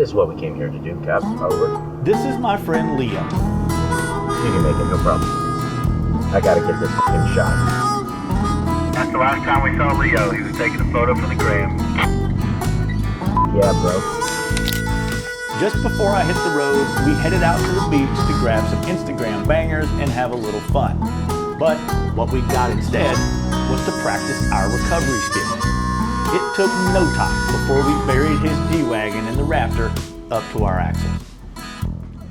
This is what we came here to do, Cap. Over. This is my friend Leo. You can make it, no problem. I gotta get this fucking shot. That's the last time we saw Leo. He was taking a photo for the gram. Yeah, bro. Just before I hit the road, we headed out to the beach to grab some Instagram bangers and have a little fun. But what we got instead was to practice our recovery skills. It took no time before we buried his G-Wagon in the Raptor up to our axles.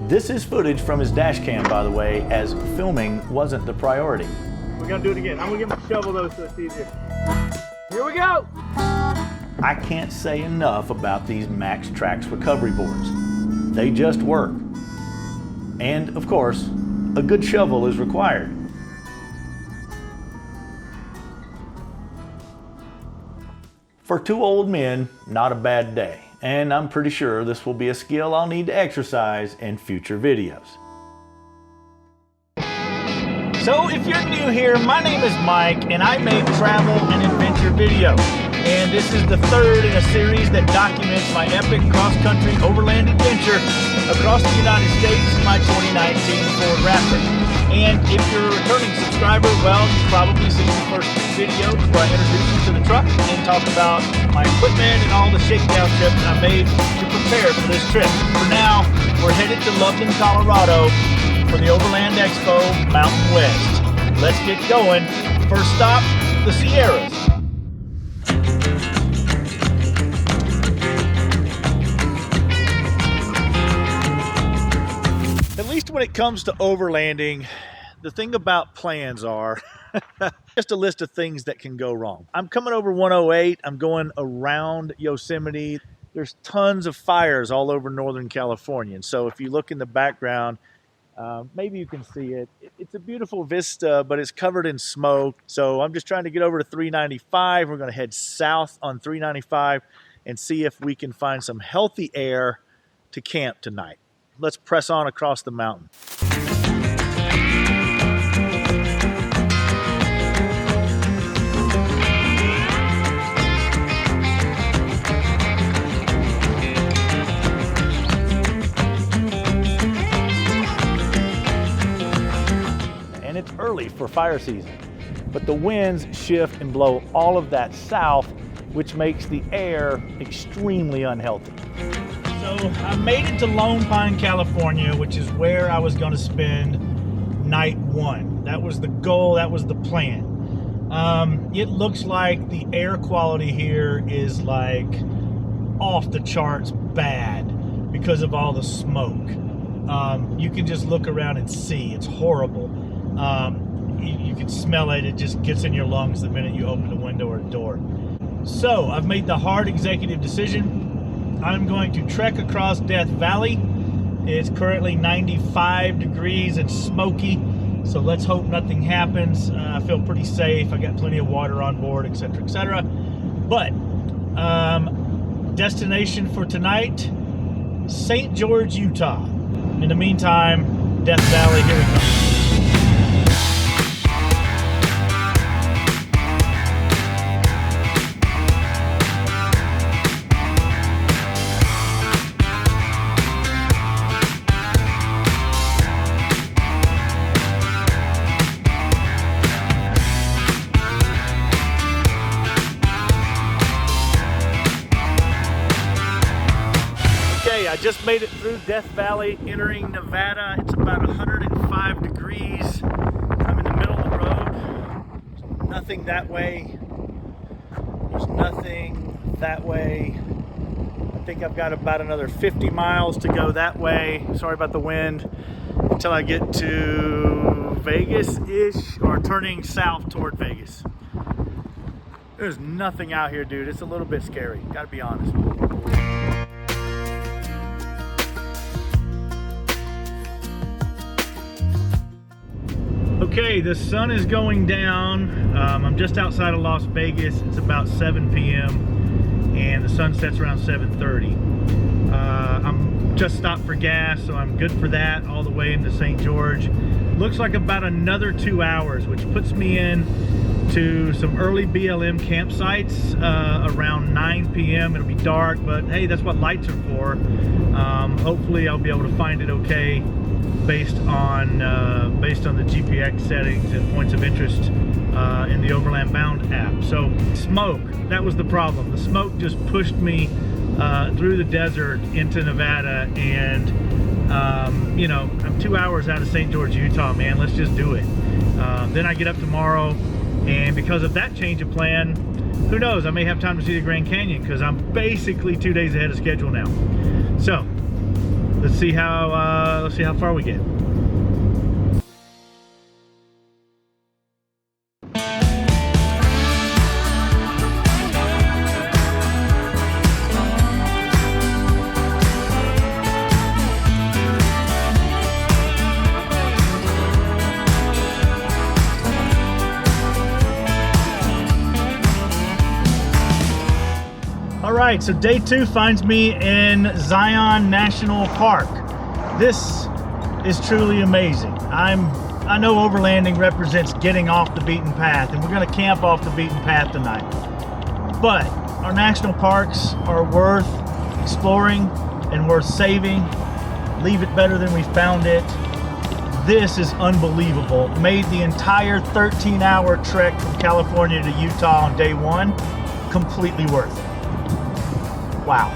This is footage from his dash cam, by the way, as filming wasn't the priority. We're gonna do it again. I'm gonna get my shovel though so it's easier. Here we go! I can't say enough about these Max Trax recovery boards. They just work. And of course, a good shovel is required. For two old men, not a bad day. And I'm pretty sure this will be a skill I'll need to exercise in future videos. So if you're new here, my name is Mike and I make travel and adventure videos. And this is the third in a series that documents my epic cross-country overland adventure across the United States in my 2019 Ford Raptor. And if you're a returning subscriber, well, you've probably seen the first two videos where I introduce you to the truck and talk about my equipment and all the shakedown trips I made to prepare for this trip. For now, we're headed to Loveland, Colorado for the Overland Expo Mountain West. Let's get going. First stop, the Sierras. At least when it comes to overlanding, the thing about plans are just a list of things that can go wrong. I'm coming over 108. I'm going around Yosemite. There's tons of fires all over Northern California. And so if you look in the background, maybe you can see it. It's a beautiful vista, but it's covered in smoke. So I'm just trying to get over to 395. We're going to head south on 395 and see if we can find some healthy air to camp tonight. Let's press on across the mountain. And it's early for fire season, but the winds shift and blow all of that south, which makes the air extremely unhealthy. So I made it to Lone Pine, California, which is where I was going to spend night one. That was the goal, that was the plan. It looks like the air quality here is like off the charts bad because of all the smoke. You can just look around and see, it's horrible. You can smell it, it just gets in your lungs the minute you open a window or a door. So I've made the hard executive decision. I'm going to trek across Death Valley. It's currently 95 degrees and smoky, so let's hope nothing happens. I feel pretty safe. I got plenty of water on board, etc., etc. But destination for tonight, St. George, Utah. In the meantime, Death Valley, here we go. I just made it through Death Valley, entering Nevada. It's about 105 degrees. I'm in the middle of the road. There's nothing that way. There's nothing that way. I think I've got about another 50 miles to go that way. Sorry about the wind. Until I get to Vegas-ish, or turning south toward Vegas. There's nothing out here, dude. It's a little bit scary, gotta be honest. Okay, the sun is going down. I'm just outside of Las Vegas. It's about 7 p.m. and the sun sets around 7:30. I'm just stopped for gas, so I'm good for that all the way into St. George. Looks like about another 2 hours, which puts me in to some early BLM campsites around 9 p.m. It'll be dark, but hey, that's what lights are for. Hopefully I'll be able to find it okay based on the GPX settings and points of interest in the Overland Bound app. So smoke, that was the problem. The smoke just pushed me through the desert into Nevada, and you know, I'm 2 hours out of St. George, Utah, man. Let's just do it. Then I get up tomorrow, and because of that change of plan, who knows, I may have time to see the Grand Canyon, because I'm basically 2 days ahead of schedule now. So let's see how far we get. All right, so day 2 finds me in Zion National Park. This is truly amazing. I know overlanding represents getting off the beaten path, and we're gonna camp off the beaten path tonight. But our national parks are worth exploring and worth saving. Leave it better than we found it. This is unbelievable. Made the entire 13-hour trek from California to Utah on day 1 completely worth it. Wow.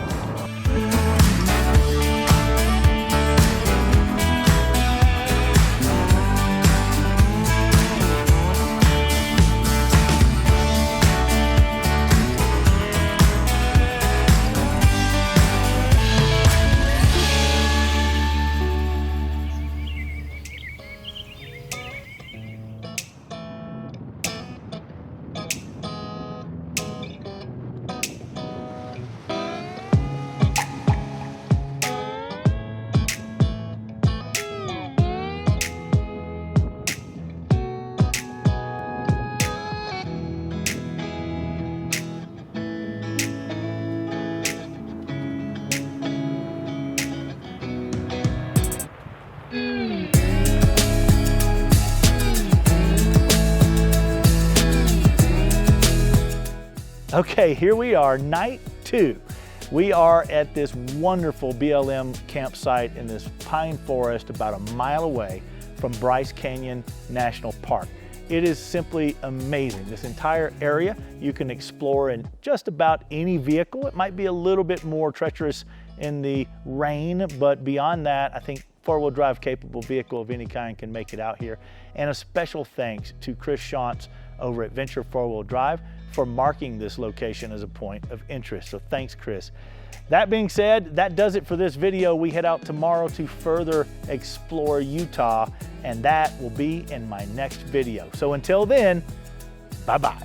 Okay, here we are, night 2. We are at this wonderful BLM campsite in this pine forest about a mile away from Bryce Canyon National Park. It is simply amazing. This entire area you can explore in just about any vehicle. It might be a little bit more treacherous in the rain, but beyond that, I think four-wheel drive capable vehicle of any kind can make it out here. And a special thanks to Chris Shantz over at Venture 4-Wheel Drive for marking this location as a point of interest. So thanks, Chris. That being said, that does it for this video. We head out tomorrow to further explore Utah, and that will be in my next video. So until then, bye-bye.